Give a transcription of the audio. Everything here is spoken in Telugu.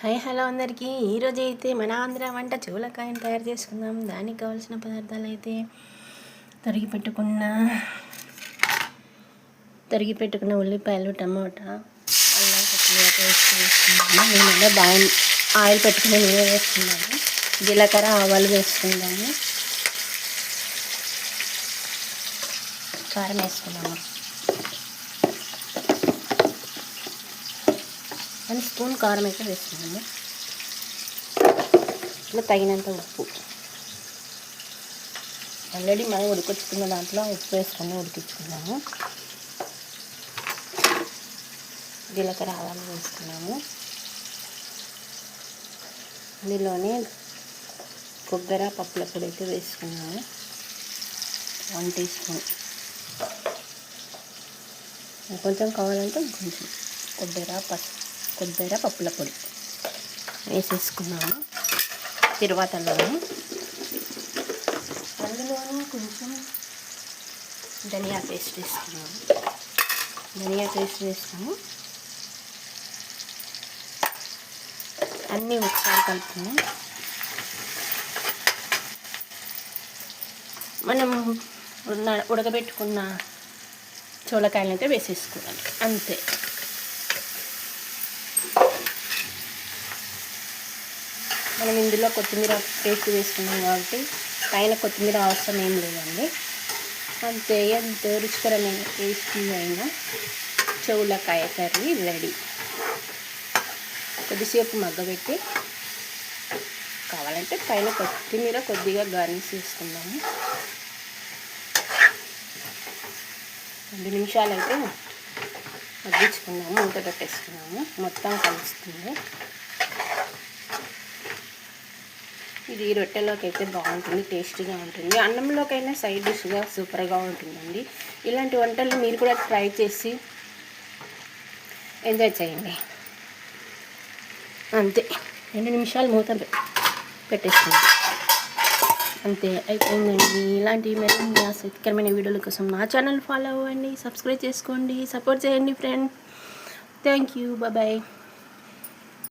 హాయ్ హలో అందరికీ. ఈరోజు అయితే మన ఆంధ్ర వంట చూలకాయని తయారు చేసుకుందాం. దానికి కావాల్సిన పదార్థాలు అయితే తరిగి పెట్టుకున్న ఉల్లిపాయలు, టమాటా, అల్లం, కొత్తిమీర పేస్ట్ వేసుకుందాము. నేను బాగా ఆయిల్ పెట్టుకుని నూనె వేసుకున్నాము. జీలకర్ర, ఆవాలు వేసుకుందాము. కారం వేసుకున్నాము. 1 స్పూన్ కారం అయితే వేసుకున్నాము. ఇట్లా తగినంత ఉప్పు. ఆల్రెడీ మనం ఉడికొచ్చుకున్న దాంట్లో ఉప్పు వేసుకొని ఉడికించుకున్నాము. జీలకర్ర, ఆవాలు వేసుకున్నాము. ఇందులోనే కొబ్బరి, పప్పుల పొడి అయితే వేసుకున్నాము. 1 టీ స్పూన్. కొంచెం కావాలంటే కొంచెం కొబ్బరి, పప్పుల పొడి వేసేసుకున్నాము. అందులోనే కొంచెం ధనియా పేస్ట్ వేసుకున్నాము. అన్నీ ఒకసారి కలుపుకున్నాం. మనం ఉడకబెట్టుకున్న చూలకాయలు అయితే వేసేసుకోవాలి. అంతే. మనం ఇందులో కొత్తిమీర పేస్ట్ వేసుకున్నాం కాబట్టి పైన కొత్తిమీర అవసరం ఏం లేదండి. అంతే. ఎంతో రుచికరమైన టేస్టీ అయిన చూలకాయ కర్రీ రెడీ. కొద్దిసేపు మగ్గబెట్టి కావాలంటే పైన కొత్తిమీర కొద్దిగా గార్నిష్ చేసుకుందాము. 2 నిమిషాలు అయితే మగ్గించుకున్నాము. మూత పెట్టేసుకున్నాము. మొత్తం కలుస్తుంది. ఇది రొట్టెలోకి అయితే బాగుంటుంది, టేస్టీగా ఉంటుంది. అన్నంలోకైనా సైడ్ డిష్గా సూపర్గా ఉంటుందండి. ఇలాంటి వంటలు మీరు కూడా ట్రై చేసి ఎంజాయ్ చేయండి. అంతే. 2 నిమిషాలు మూత పెట్టేసుకోండి. అంతే, అయిపోయిందండి. ఇలాంటి మరిన్ని ఆసక్తికరమైన వీడియోల కోసం నా ఛానల్ ఫాలో అవ్వండి, సబ్స్క్రైబ్ చేసుకోండి, సపోర్ట్ చేయండి ఫ్రెండ్. Thank you. బాయ్.